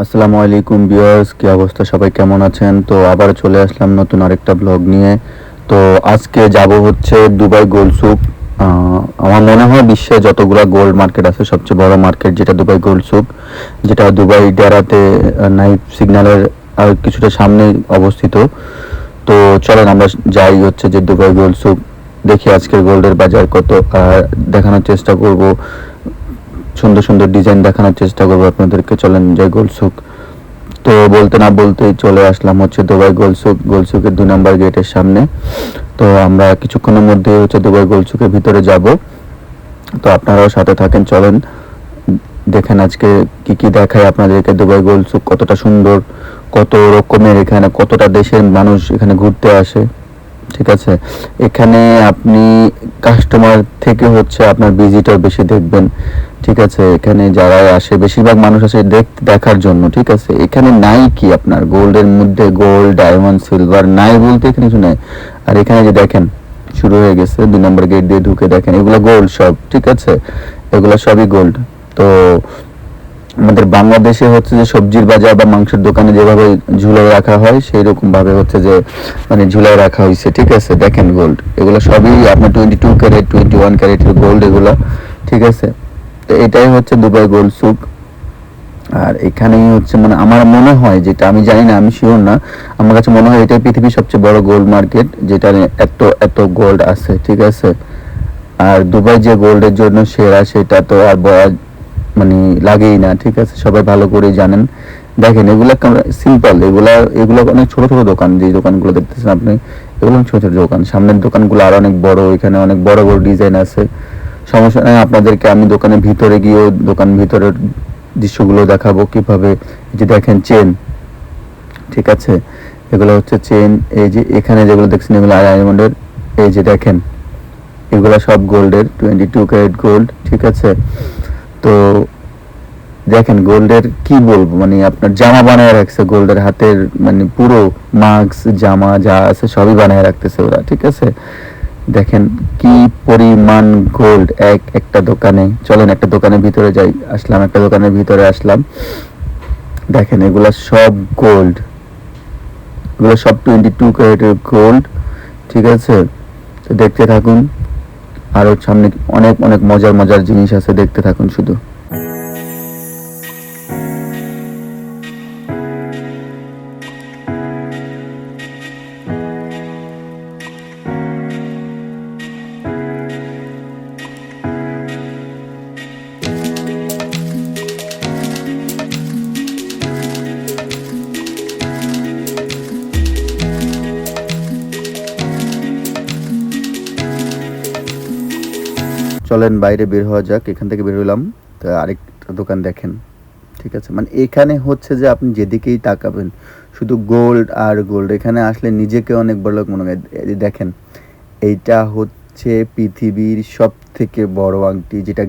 আসসালামু আলাইকুম ভিউয়ার্স, কি অবস্থা? সবাই কেমন আছেন? তো আবার চলে আসলাম নতুন আরেকটা ব্লগ নিয়ে। তো আজকে যাব হচ্ছে দুবাই গোল্ড সুক। আমার মনে হয় বিশ্বে যতগুলা গোল্ড মার্কেট আছে সবচেয়ে বড় মার্কেট যেটা দুবাই গোল্ড সুক, যেটা দুবাই ডেরাতে নাইট সিগন্যালের আর কিছুটা সামনে অবস্থিত। তো চলেন আমরা যাই হচ্ছে যে দুবাই গোল্ড সুক, দেখি আজকের গোল্ডের বাজার কত, আর দেখানোর চেষ্টা করব, সুন্দর সুন্দর ডিজাইন দেখানোর চেষ্টা করবো আপনাদেরকে। চলেন যাই গোল্ড সুক। তো বলতে না বলতেই চলে আসলাম হচ্ছে দুবাই গোলসুক, গোলসুকের 2 নম্বর গেটের সামনে। তো আমরা কিছুক্ষণের মধ্যে হচ্ছে দুবাই গোলসুকের ভিতরে যাব। তো আপনারাও সাথে থাকেন, চলেন দেখেন আজকে কি কি দেখায় আপনাদেরকে। দুবাই গোলসুক কতটা সুন্দর, কত রকমের, এখানে কতটা দেশের মানুষ এখানে ঘুরতে আসে। ঠিক আছে, এখানে আপনি কাস্টমার থেকে হচ্ছে আপনার ভিজিটর বেশি দেখবেন। ঠিক আছে, এখানে যারা আসে বেশিরভাগ মানুষ আসে দেখার জন্য। ঠিক আছে, এখানে নাই কি আপনার গোল্ডের মধ্যে গোল্ড, ডায়মন্ড, সিলভার নাই বলতে এখানে কিছু নাই। আর এখানে যে দেখেন শুরু হয়ে গেছে 2 নম্বর গেট দিয়ে ঢুকে, দেখেন এগুলো গোল্ড সব। ঠিক আছে, এগুলো সবই গোল্ড। তো আমাদের বাংলাদেশে হচ্ছে যে সবজির বাজার বা মাংসের দোকানে যেভাবে ঝুলাই রাখা হয় সেই রকম ভাবে হচ্ছে যে মানে ঝুলাই রাখা হয়েছে। ঠিক আছে, দেখেন গোল্ড এগুলো সবই আপনার 22 ক্যারেট, 21 ক্যারেটের গোল্ড এগুলো। ঠিক আছে, তো এটাই হচ্ছে দুবাই গোল্ড সুক। আর এখানেই হচ্ছে মানে আমার মনে হয়, যেটা আমি জানি না, আমি শিওর না, আমার কাছে মনে হয় এটাই পৃথিবীর সবচেয়ে বড় গোল্ড মার্কেট, যেটা এত এত গোল্ড আছে। ঠিক আছে, আর দুবাই যে গোল্ডের জন্য সেরা সেটা তো আর বলা মানে লাগেই না। ঠিক আছে, সবাই ভালো করেই জানেন। দেখেন এগুলা সিম্পল, এগুলা এগুলো অনেক ছোট ছোট দোকান, যে দোকানগুলো দেখতেছেন আপনি এগুলো ছোট ছোট দোকান। সামনের দোকানগুলো আরো অনেক বড়, এখানে অনেক বড় বড় ডিজাইন আছে। সমস্যা নেই, আপনাদেরকে আমি দোকানের ভিতরে গিয়েও দোকান ভিতরের দৃশ্যগুলো দেখাবো কিভাবে। যে দেখেন চেন, ঠিক আছে, এগুলো হচ্ছে চেন। এই যে এখানে যেগুলো দেখছেন এগুলো ডায়মন্ডের। এই যে দেখেন এগুলো সব গোল্ডের, 22 ক্যারেট গোল্ড। ঠিক আছে, তো দেখেন গোল্ডের কি বলবো, মানে আপনার জামা বানায় রাখছে গোল্ডের, হাতের মানে পুরো মাস্ক জামা যা আছে সবই বানায় রাখতেছে ওরা। ঠিক আছে, দেখেন কি পরিমাণ গোল্ড এক একটা দোকানে। চলেন একটা দোকানের ভিতরে যাই, আসলাম একটা দোকানের ভিতরে আসলাম। দেখেন এগুলা সব গোল্ড, এগুলো সব 22 ক্যারেটের গোল্ড। ঠিক আছে, তো দেখতে থাকুন, আরো সামনে অনেক অনেক মজার মজার জিনিস আছে, দেখতে থাকুন শুধু। চলেন বাইরে বের হওয়া যাক, এখান থেকে বের হলাম। তো আরেকটা দোকান দেখেন। ঠিক আছে, মানে এখানে হচ্ছে যে আপনি যেদিকেই তাকাবেন শুধু গোল্ড আর গোল্ড। এখানে আসলে নিজেকে অনেক বড় লোক মনে হয়। দেখেন এইটা হচ্ছে পৃথিবীর সব থেকে বড় আংটি, যেটা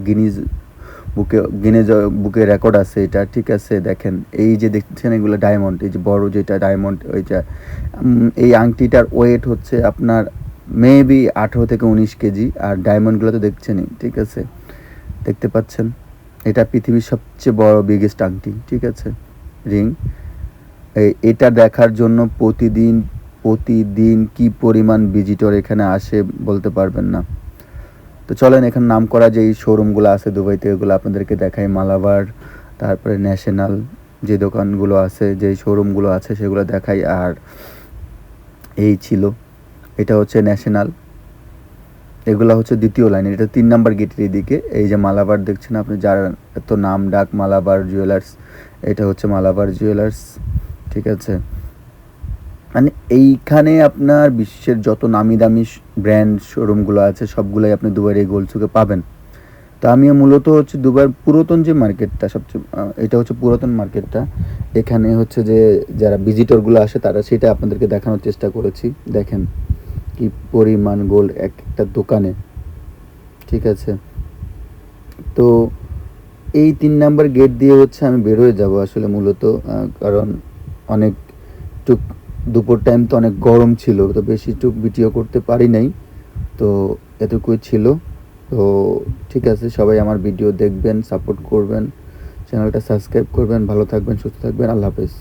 গিনেজ বুকে রেকর্ড আছে এটা। ঠিক আছে, দেখেন এই যে দেখছেন এগুলো ডায়মন্ড, এই যে বড় যেটা ডায়মন্ড ওইটা। এই আংটিটার ওয়েট হচ্ছে আপনার মেবি 18 থেকে 19 কেজি। আর ডায়মন্ডগুলো তো দেখছেনই। ঠিক আছে, দেখতে পাচ্ছেন এটা পৃথিবীর সবচেয়ে বড় বিগেস্ট আংটি। ঠিক আছে, রিং। এটা দেখার জন্য প্রতিদিন প্রতিদিন কি পরিমাণ ভিজিটর এখানে আসে বলতে পারবেন না। তো চলেন এখানে নাম করা যে শোরুমগুলো আছে দুবাইতে এগুলো আপনাদেরকে দেখাই। মালাবার, তারপরে ন্যাশনাল, যে দোকানগুলো আছে যে শোরুমগুলো আছে সেগুলো দেখাই। আর এই ছিল, এটা হচ্ছে ন্যাশনাল, এগুলো হচ্ছে দ্বিতীয় লাইন, এটা 3 নম্বর গেটের এদিকে। এই যে মালাবার দেখছেন আপনি, যার এত নাম ডাক মালাবার জুয়েলার্স, এটা হচ্ছে মালাবার জুয়েলার্স। ঠিক আছে, মানে এইখানে আপনার বিশ্বের যত নামি দামি ব্র্যান্ড শোরুমগুলো আছে সবগুলোই আপনি দুবাইয়ের এই গোলসুকে পাবেন। তো আমি মূলত হচ্ছে দুবাইয়ের পুরাতন যে মার্কেটটা সবচেয়ে, এটা হচ্ছে পুরাতন মার্কেটটা। এখানে হচ্ছে যে যারা ভিজিটরগুলো আসে তারা সেটা আপনাদেরকে দেখানোর চেষ্টা করেছি। দেখেন কি পরিমাণ গোল্ড এক একটা দোকানে। ঠিক আছে, তো এই 3 নম্বর গেট দিয়ে হচ্ছে আমি বের হয়ে যাব আসলে মূলত, কারণ অনেক টুক দুপুর টাইম তো অনেক গরম ছিল, তো বেশি টুক ভিডিও করতে পারি নাই। তো এতটুকুই ছিল। তো ঠিক আছে, সবাই আমার ভিডিও দেখবেন, সাপোর্ট করবেন, চ্যানেলটা সাবস্ক্রাইব করবেন। ভালো থাকবেন, সুস্থ থাকবেন। আল্লাহ হাফেজ।